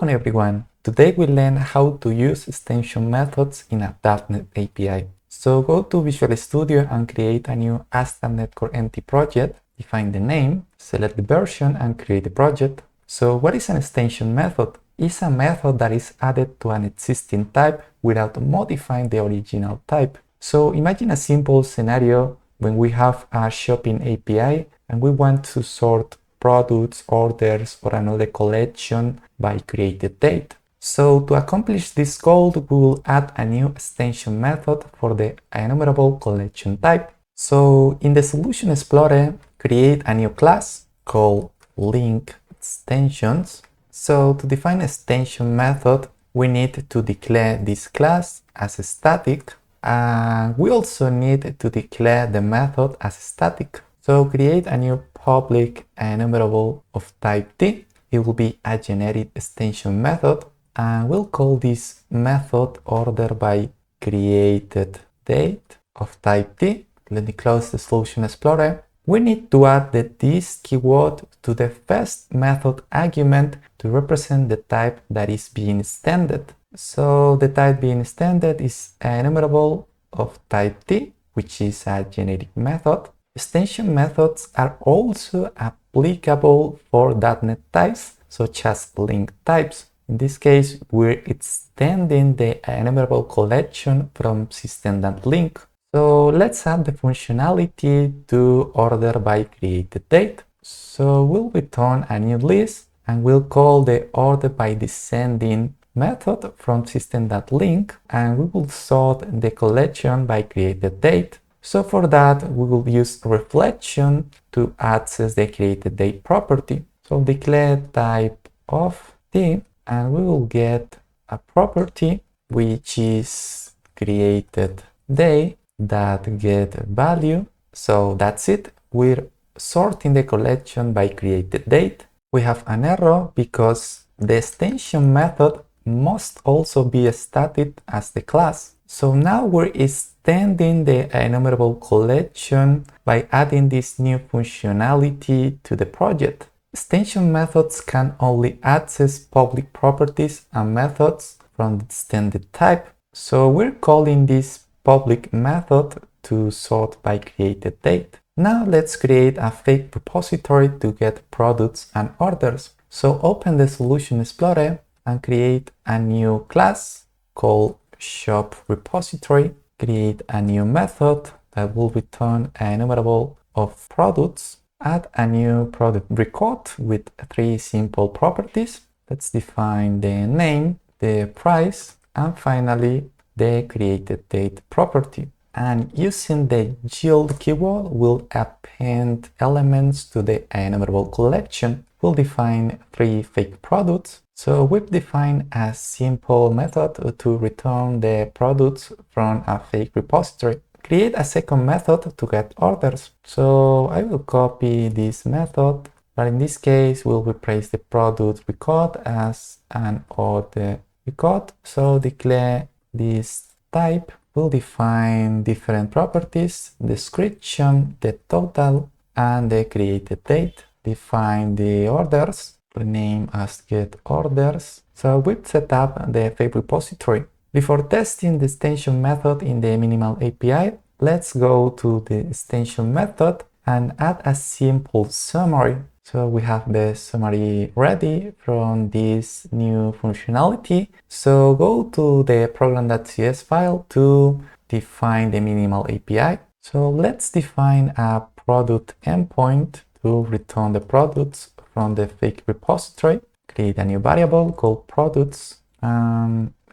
Welcome everyone. Today we learn how to use extension methods in a .NET API. So go to Visual Studio and create a new Ask.NET Core empty project. Define the name, select the version and create the project. So what is an extension method? It's a method that is added to an existing type without modifying the original type. So imagine a simple scenario when we have a shopping API and we want to sort products, orders, or another collection by created date. So to accomplish this goal, we will add a new extension method for the IEnumerable collection type. So in the Solution Explorer, create a new class called link extensions. So to define extension method, we need to declare this class as a static. And we also need to declare the method as static. So create a new public IEnumerable of type T. It will be a generic extension method, and we'll call this method order by created date of type T. Let me close the Solution Explorer. We need to add the this keyword to the first method argument to represent the type that is being extended. So the type being extended is IEnumerable of type T, which is a generic method. Extension methods are also applicable for .NET types, such as link types. In this case, we're extending the IEnumerable collection from system.link. So let's add the functionality to order by created date. So we'll return a new list and we'll call the order by descending method from system.link, and we will sort the collection by created date. So for that, we will use reflection to access the created date property. So declare type of T, and we will get a property which is created date that get value. So that's it. We're sorting the collection by created date. We have an error because the extension method must also be stated as the class. So now we're extending the IEnumerable collection by adding this new functionality to the project. Extension methods can only access public properties and methods from the extended type. So we're calling this public method to sort by created date. Now let's create a fake repository to get products and orders. So open the Solution Explorer and create a new class called shop repository. Create a new method that will return IEnumerable of products. Add a new product record with 3 simple properties. Let's define the name, the price, and finally the created date property. And using the yield keyword, we'll append elements to the IEnumerable collection. We'll define 3 fake products. So we've defined a simple method to return the products from a fake repository. Create a second method to get orders. So I will copy this method, but in this case, we'll replace the product record as an order record. So declare this type. We'll define different properties, description, the total, and the created date. Define the orders, rename as get orders. So we've set up the fake repository. Before testing the extension method in the minimal API, let's go to the extension method and add a simple summary. So we have the summary ready from this new functionality. So go to the program.cs file to define the minimal API. So let's define a product endpoint to return the products from the fake repository. Create a new variable called products.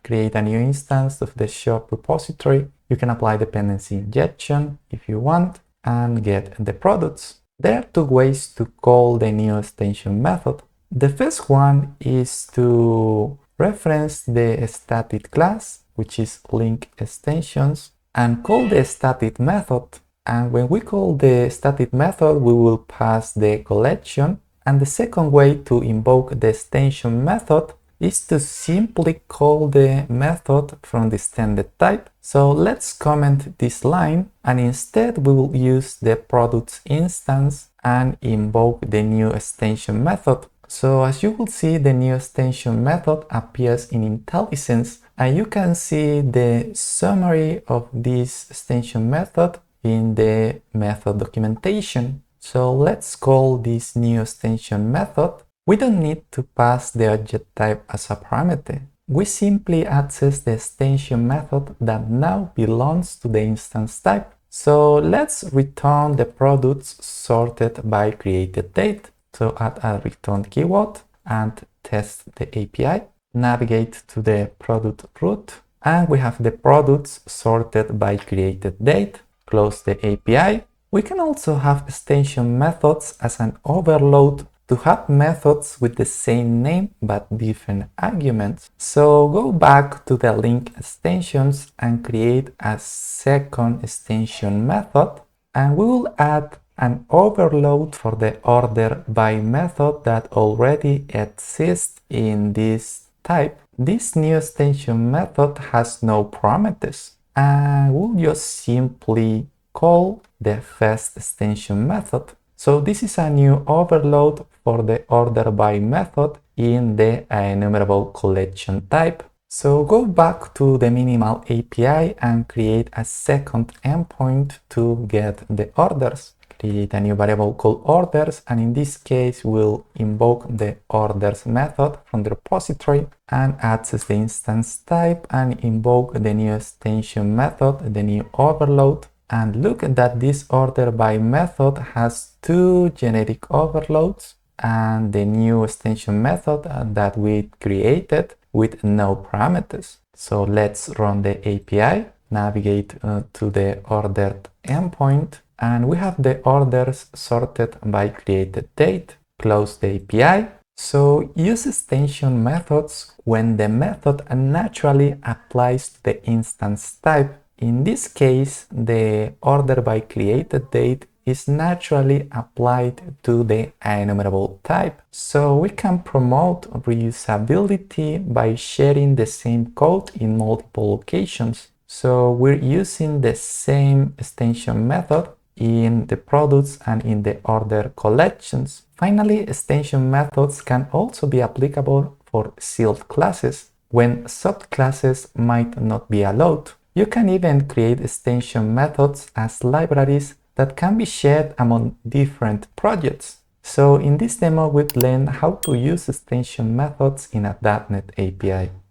Create a new instance of the shop repository. You can apply dependency injection if you want and get the products. There are 2 ways to call the new extension method. The first one is to reference the static class, which is link extensions, and call the static method. And when we call the static method, we will pass the collection. And the second way to invoke the extension method is to simply call the method from the extended type. So let's comment this line, and instead we will use the products instance and invoke the new extension method. So as you will see, the new extension method appears in IntelliSense, and you can see the summary of this extension method in the method documentation. So let's call this new extension method. We don't need to pass the object type as a parameter. We simply access the extension method that now belongs to the instance type. So let's return the products sorted by created date. So add a return keyword and test the API. Navigate to the product root, and we have the products sorted by created date. Close the API. We can also have extension methods as an overload to have methods with the same name but different arguments. So go back to the link extensions and create a second extension method, and we will add an overload for the order by method that already exists in this type. This new extension method has no parameters, and we'll just simply call the first extension method. So this is a new overload for the order by method in the IEnumerable collection type. So go back to the minimal API and create a second endpoint to get the orders. Create a new variable called orders, and in this case we'll invoke the orders method from the repository and access the instance type and invoke the new extension method, the new overload. And look that this order by method has two generic overloads and the new extension method that we created with no parameters. So let's run the API, navigate to the ordered endpoint, and we have the orders sorted by created date. Close the API. So use extension methods when the method naturally applies to the instance type. In this case, the order by created date is naturally applied to the IEnumerable type. So we can promote reusability by sharing the same code in multiple locations. So we're using the same extension method in the products and in the order collections. Finally, extension methods can also be applicable for sealed classes when subclasses might not be allowed. You can even create extension methods as libraries that can be shared among different projects. So in this demo, we've learned how to use extension methods in a .NET API.